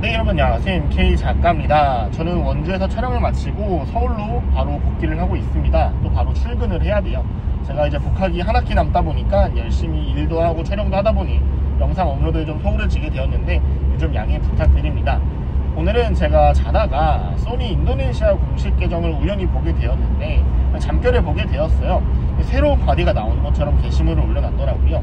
네, 여러분 안녕하세요. MK 작가입니다. 저는 원주에서 촬영을 마치고 서울로 바로 복귀를 하고 있습니다. 또 바로 출근을 해야 돼요. 제가 이제 복학이 한 학기 남다 보니까 열심히 일도 하고 촬영도 하다 보니 영상 업로드에 좀 소홀해지게 되었는데 좀 양해 부탁드립니다. 오늘은 제가 자다가 소니 인도네시아 공식 계정을 우연히 보게 되었는데 잠결에 보게 되었어요. 새로운 바디가 나오는 것처럼 게시물을 올려놨더라고요.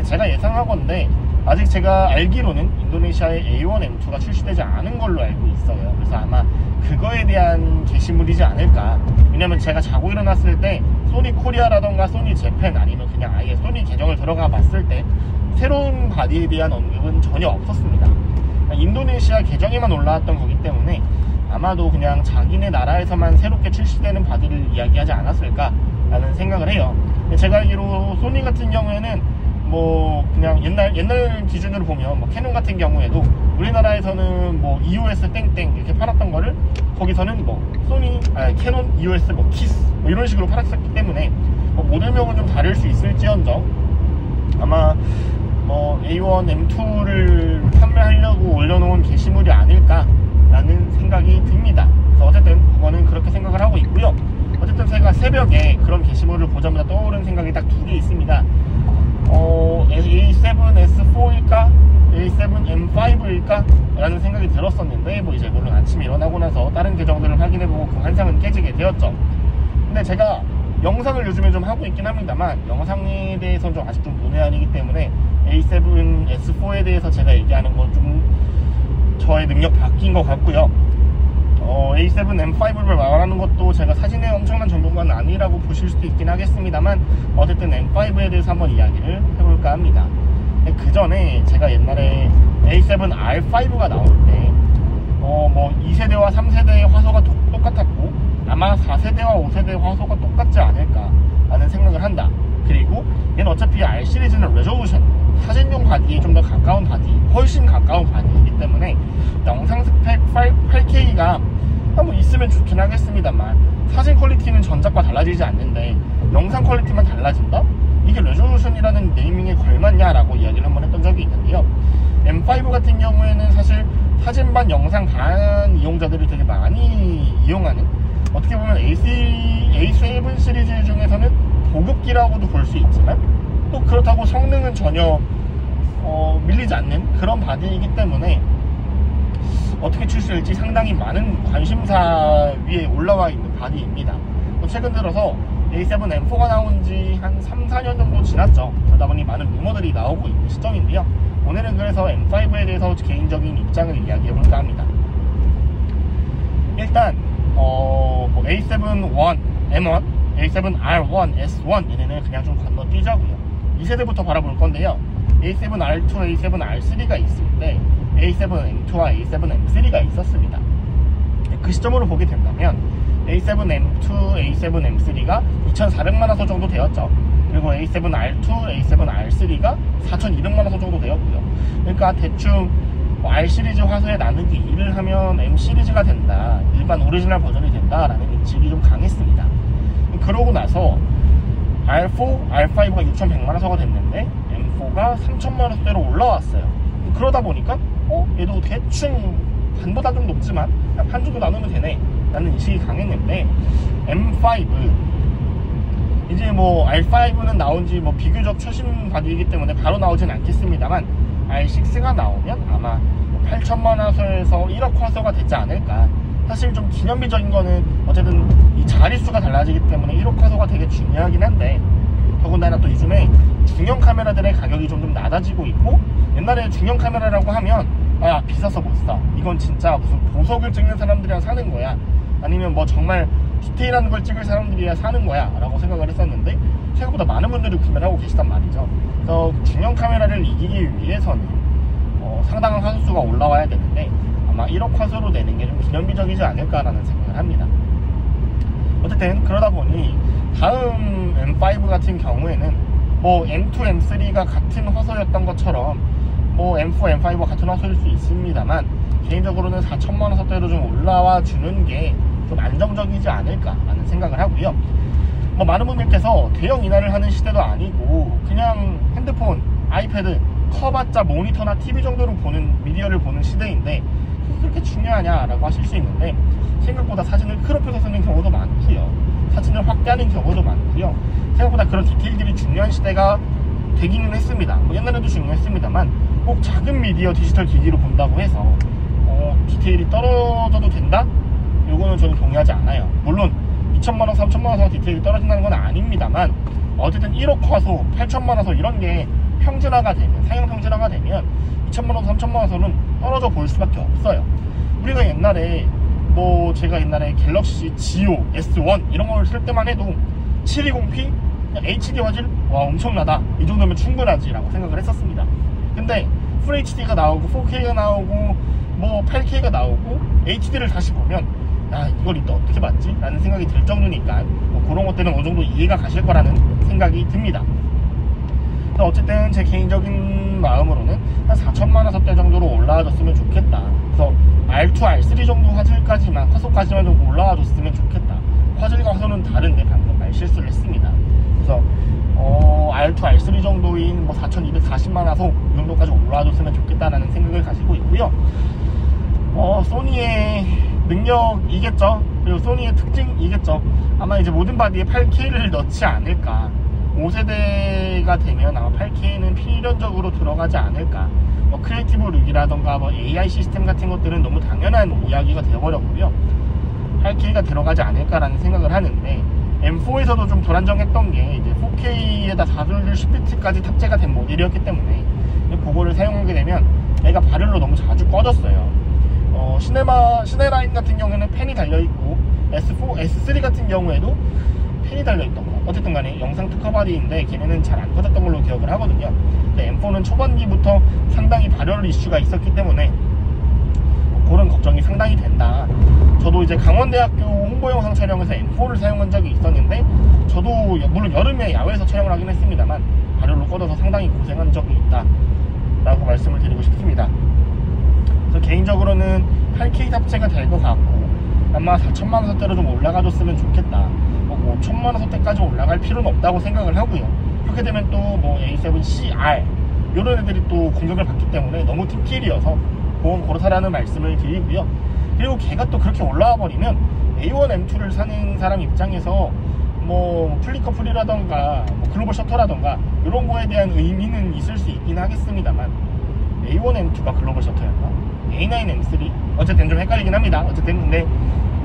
제가 예상하건대 아직 제가 알기로는 인도네시아의 A1M2가 출시되지 않은 걸로 알고 있어요. 그래서 아마 그거에 대한 게시물이지 않을까. 왜냐면 제가 자고 일어났을 때 소니 코리아라던가 소니 재팬 아니면 그냥 아예 소니 계정을 들어가 봤을 때 새로운 바디에 대한 언급은 전혀 없었습니다. 인도네시아 계정에만 올라왔던 거기 때문에 아마도 그냥 자기네 나라에서만 새롭게 출시되는 바디를 이야기하지 않았을까 라는 생각을 해요. 제가 알기로 소니 같은 경우에는 뭐 그냥 옛날 기준으로 보면 뭐 캐논 같은 경우에도 우리나라에서는 뭐 EOS 땡땡 이렇게 팔았던 거를 거기서는 뭐 소니 캐논 EOS 뭐 키스 뭐 이런 식으로 팔았었기 때문에 뭐 모델명은 좀 다를 수 있을지언정 아마 뭐 A1M2를 판매하려고 올려놓은 게시물이 아닐까라는 생각이 듭니다. 그래서 어쨌든 그거는 그렇게 생각을 하고 있고요. 어쨌든 제가 새벽에 그런 게시물을 보자마자 떠오른 생각이 딱 두 개 있습니다. A7S4일까? A7M5일까? 라는 생각이 들었었는데 뭐 이제 물론 아침에 일어나고 나서 다른 계정들을 확인해보고 그 환상은 깨지게 되었죠. 근데 제가 영상을 요즘에 좀 하고 있긴 합니다만 영상에 대해서는 좀 아직 좀 문외한이기 때문에 A7S4에 대해서 제가 얘기하는 건 좀 저의 능력 바뀐 것 같고요. A7M5를 말하는 것도 제가 사진에 엄청난 전문가는 아니라고 보실 수도 있긴 하겠습니다만 어쨌든 M5에 대해서 한번 이야기를 해볼까 합니다. 그 전에 제가 옛날에 A7R5가 나올 때 뭐 2세대와 3세대의 화소가 똑같았고 아마 4세대와 5세대의 화소가 똑같지 않을까 라는 생각을 한다. 그리고 얘는 어차피 R 시리즈는 레졸루션 사진용 바디에 좀 더 가까운 바디, 훨씬 가까운 바디이기 때문에 영상 스펙 8K가 뭐 있으면 좋긴 하겠습니다만 사진 퀄리티는 전작과 달라지지 않는데 영상 퀄리티만 달라진다? 이게 레졸루션이라는 네이밍에 걸맞냐라고 이야기를 한번 했던 적이 있는데요. M5 같은 경우에는 사실 사진 반 영상 반 이용자들이 되게 많이 이용하는 어떻게 보면 A7 시리즈 중에서는 고급기라고도 볼 수 있지만 또 그렇다고 성능은 전혀 밀리지 않는 그런 바디이기 때문에 어떻게 출시될지 상당히 많은 관심사 위에 올라와 있는 바디입니다. 최근 들어서 A7M4가 나온 지 한 3-4년 정도 지났죠. 그러다 보니 많은 루머들이 나오고 있는 시점인데요. 오늘은 그래서 M5에 대해서 개인적인 입장을 이야기해볼까 합니다. 일단 뭐 A7-1, M1, A7R1, S1 얘네는 그냥 좀 건너뛰자고요. 2세대부터 바라볼 건데요. A7R2, A7R3가 있을 때 A7M2와 A7M3가 있었습니다. 그 시점으로 보게 된다면 A7M2, A7M3가 2,400만 화소 정도 되었죠. 그리고 A7R2, A7R3가 4,200만 화소 정도 되었고요. 그러니까 대충 R 시리즈 화소에 나누기 2를 하면 M 시리즈가 된다, 일반 오리지널 버전이 된다라는 인식이 좀 강했습니다. 그러고 나서 R4, R5가 6,100만 화소가 됐는데 M4가 3,000만 화소대로 올라왔어요. 그러다 보니까 얘도 대충 반보다 좀 높지만 반 정도 나누면 되네 라는 인식이 강했는데 M5 이제 뭐 R5는 나온지 뭐 비교적 최신 바디이기 때문에 바로 나오진 않겠습니다만 R6가 나오면 아마 8,000만 화소에서 1억 화소가 되지 않을까. 사실 좀 기념비적인 거는 어쨌든 이 자릿수가 달라지기 때문에 1억 화소가 되게 중요하긴 한데 더군다나 또 요즘에 중형 카메라들의 가격이 좀 낮아지고 있고 옛날에 중형 카메라라고 하면 비싸서 못 사, 이건 진짜 무슨 보석을 찍는 사람들이랑 사는 거야, 아니면 뭐 정말 디테일한 걸 찍을 사람들이야 사는 거야 라고 생각을 했었는데 생각보다 많은 분들이 구매를 하고 계시단 말이죠. 그래서 중형 카메라를 이기기 위해서는 상당한 화소수가 올라와야 되는데 아마 1억 화소로 내는 게 좀 기념비적이지 않을까라는 생각을 합니다. 어쨌든 그러다 보니 다음 M5 같은 경우에는 뭐 M2, M3가 같은 화소였던 것처럼 뭐 M4, M5와 같은 화소일 수 있습니다만 개인적으로는 4,000만 화소대로 좀 올라와 주는 게 좀 안정적이지 않을까라는 생각을 하고요. 뭐 많은 분들께서 대형 인화를 하는 시대도 아니고 그냥 핸드폰, 아이패드 커봤자 모니터나 TV 정도로 보는 미디어를 보는 시대인데 그게 그렇게 중요하냐라고 하실 수 있는데, 생각보다 사진을 크롭해서 쓰는 경우도 많고요, 사진을 확대하는 경우도 많고요. 생각보다 그런 디테일들이 중요한 시대가 되기는 했습니다. 뭐 옛날에도 중요했습니다만, 꼭 작은 미디어 디지털 기기로 본다고 해서 디테일이 떨어져도 된다? 요거는 저는 동의하지 않아요. 물론 2천만원, 3천만원 디테일이 떨어진다는 건 아닙니다만, 어쨌든 1억 화소, 8천만 화소 이런 게 평준화가 되면, 상용 평준화가 되면 2천만원, 3천만 화소는 떨어져 보일 수밖에 없어요. 우리가 옛날에 제가 옛날에 갤럭시 G5, S1 이런 걸 쓸 때만 해도 720p HD 화질 와 엄청나다, 이 정도면 충분하지 라고 생각을 했었습니다. 근데 FHD가 나오고 4K가 나오고 8K가 나오고 HD를 다시 보면, 야, 이걸 이따 어떻게 봤지? 라는 생각이 들 정도니까 그런 것들은 어느 정도 이해가 가실 거라는 생각이 듭니다. 어쨌든 제 개인적인 마음으로는 한 4천만 화소대 정도로 올라와줬으면 좋겠다. 그래서 R2, R3 정도 화소까지만 좀 올라와줬으면 좋겠다. 화질과 화소는 다른데 방금 말실수를 했습니다. 그래서 R2, R3 정도인 4240만 화소 이 정도까지 올라와줬으면 좋겠다라는 생각을 가지고 있고요. 소니의 능력이겠죠. 그리고 소니의 특징이겠죠. 아마 이제 모든 바디에 8K를 넣지 않을까. 5세대가 되면 아마 8K는 필연적으로 들어가지 않을까. 크리에이티브 룩이라던가 AI 시스템 같은 것들은 너무 당연한 이야기가 되어버렸고요. 8K가 들어가지 않을까라는 생각을 하는데, M4에서도 좀 불안정했던 게 이제 4K에다 4돌 10비트까지 탑재가 된 모델이었기 때문에 그거를 사용하게 되면 얘가 발열로 너무 자주 꺼졌어요. 시네라인 같은 경우에는 팬이 달려있고, S4, S3 같은 경우에도 팬이 달려있던 거, 어쨌든 간에 영상 특화 바디인데 걔네는 잘 안 꺼졌던 걸로 기억을 하거든요. 근데 M4는 초반기부터 상당히 발열 이슈가 있었기 때문에 그런 걱정이 상당히 된다. 저도 이제 강원대학교 홍보 영상 촬영에서 M4를 사용한 적이 있었는데, 저도 물론 여름에 야외에서 촬영을 하긴 했습니다만 발열로 꺼져서 상당히 고생한 적이 있다 라고 말씀을 드리고 싶습니다. 그래서 개인적으로는 8K 탑재가 될 것 같고, 아마 4천만 화소대로 좀 올라가줬으면 좋겠다. 5천만 화소대까지 올라갈 필요는 없다고 생각을 하고요. 그렇게 되면 또 A7CR 이런 애들이 또 공격을 받기 때문에 너무 팁킬이어서 그건 고르사라는 말씀을 드리고요. 그리고 걔가 또 그렇게 올라와 버리면 A1, M2를 사는 사람 입장에서 플리커플이라던가 글로벌 셔터라던가 이런 거에 대한 의미는 있을 수 있긴 하겠습니다만, A1, M2가 글로벌 셔터였나? A9, M3? 어쨌든 좀 헷갈리긴 합니다. 어쨌든 근데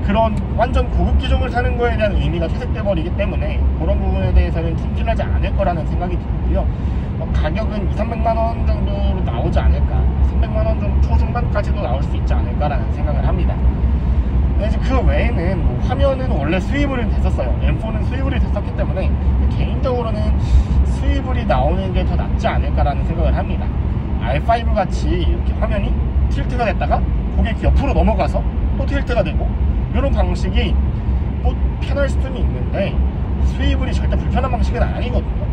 그런 완전 고급 기종을 사는 거에 대한 의미가 퇴색돼 버리기 때문에 그런 부분에 대해서는 팀킬하지 않을 거라는 생각이 들고요. 가격은 200~300만원 정도로 나오지 않을까, 300만원 좀 초중반까지도 나올 수 있지 않을까라는 생각을 합니다. 근데 이제 그 외에는 화면은 원래 스위블이 됐었어요. M4는 스위블이 됐었기 때문에 개인적으로는 스위블이 나오는 게 더 낫지 않을까라는 생각을 합니다. R5 같이 이렇게 화면이 틸트가 됐다가 고객 옆으로 넘어가서 또 틸트가 되고, 이런 방식이 편할 수는 있는데 스위블이 절대 불편한 방식은 아니거든요.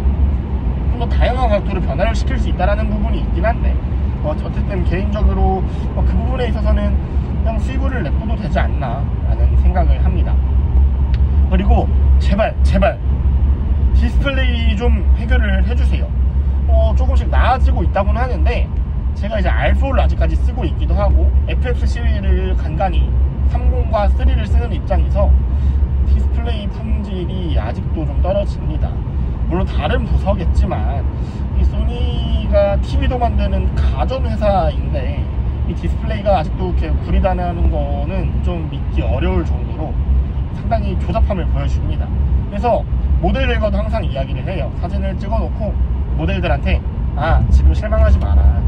좀 더 다양한 각도로 변화를 시킬 수 있다는 부분이 있긴 한데, 어쨌든 개인적으로 그 부분에 있어서는 그냥 스위블을 냅둬도 되지 않나 라는 생각을 합니다. 그리고 제발 디스플레이 좀 해결을 해주세요. 조금씩 나아지고 있다고는 하는데, 제가 이제 R4를 아직까지 쓰고 있기도 하고 FX-C를 간간히 30과 3를 쓰는 입장에서 디스플레이 품질이 아직도 좀 떨어집니다. 물론 다른 부서겠지만 이 소니가 TV도 만드는 가전회사인데 이 디스플레이가 아직도 이렇게 구리다는 거는 좀 믿기 어려울 정도로 상당히 조잡함을 보여줍니다. 그래서 모델들과도 항상 이야기를 해요. 사진을 찍어놓고 모델들한테 지금 실망하지 마라,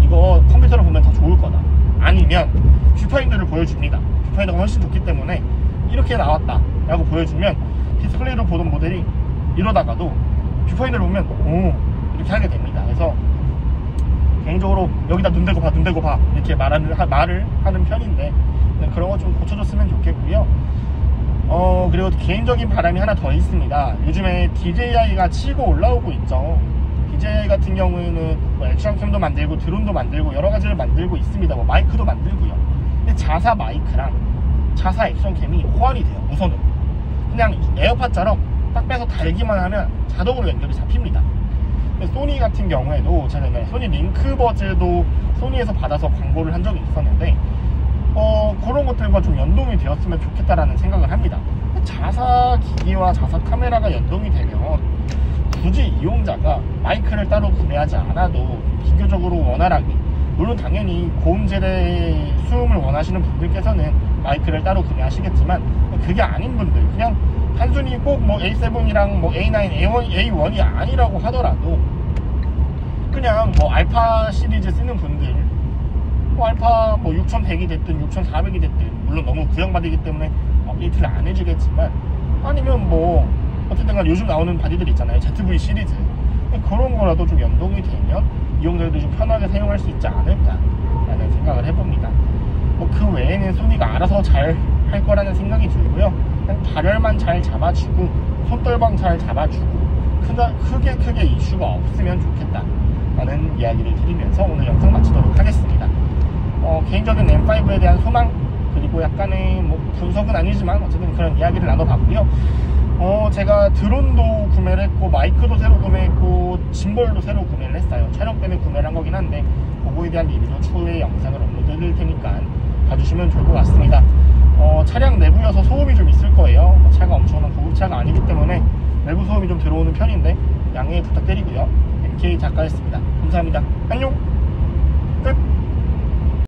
이거 컴퓨터로 보면 더 좋을 거다, 아니면 뷰파인더를 보여줍니다. 뷰파인더가 훨씬 좋기 때문에 이렇게 나왔다 라고 보여주면 디스플레이로 보던 모델이 이러다가도 뷰파인더를 보면 이렇게 하게 됩니다. 그래서 개인적으로 여기다 눈 대고 봐 이렇게 말을 하는 편인데, 그런 거 좀 고쳐줬으면 좋겠고요. 그리고 개인적인 바람이 하나 더 있습니다. 요즘에 DJI가 치고 올라오고 있죠. DJI 같은 경우에는 액션캠도 만들고 드론도 만들고 여러 가지를 만들고 있습니다. 마이크도 만들고요. 근데 자사 마이크랑 자사 액션캠이 호환이 돼요. 우선은 그냥 에어팟처럼 딱 빼서 달기만 하면 자동으로 연결이 잡힙니다. 소니 같은 경우에도 제가 소니 링크버즈도 소니에서 받아서 광고를 한 적이 있었는데, 그런 것들과 좀 연동이 되었으면 좋겠다라는 생각을 합니다. 자사 기기와 자사 카메라가 연동이 되면 굳이 이용자가 마이크를 따로 구매하지 않아도 비교적으로 원활하게, 물론 당연히 고음질의 수음을 원하시는 분들께서는 마이크를 따로 구매하시겠지만, 그게 아닌 분들, 그냥 단순히 꼭 뭐 A7이랑 뭐 A9, A1이 아니라고 하더라도 그냥 뭐 알파 시리즈 쓰는 분들, 뭐 알파 뭐 6100이 됐든 6400이 됐든, 물론 너무 구형바디이기 때문에 업데이트를 안 해주겠지만, 아니면 뭐 어쨌든 간 요즘 나오는 바디들 있잖아요, ZV 시리즈, 그런 거라도 좀 연동이 되면 이용자들도 좀 편하게 사용할 수 있지 않을까 라는 생각을 해봅니다. 뭐 그 외에는 소니가 알아서 잘 할 거라는 생각이 들고요. 그냥 발열만 잘 잡아주고 손떨방 잘 잡아주고 크게 이슈가 없으면 좋겠다 라는 이야기를 드리면서 오늘 영상 마치도록 하겠습니다. 개인적인 M5에 대한 소망, 그리고 약간의 뭐 분석은 아니지만 어쨌든 그런 이야기를 나눠봤고요. 제가 드론도 구매를 했고 마이크도 새로 구매했고 짐볼도 새로 구매를 했어요. 촬영 때문에 구매를 한 거긴 한데, 그거에 대한 리뷰도 추후에 영상을 업로드 해드릴 테니까 봐주시면 좋을 것 같습니다. 차량 내부여서 소음이 좀 있을 거예요. 차가 엄청난 고급차가 아니기 때문에 내부 소음이 좀 들어오는 편인데 양해 부탁드리고요. MK 작가였습니다. 감사합니다. 안녕.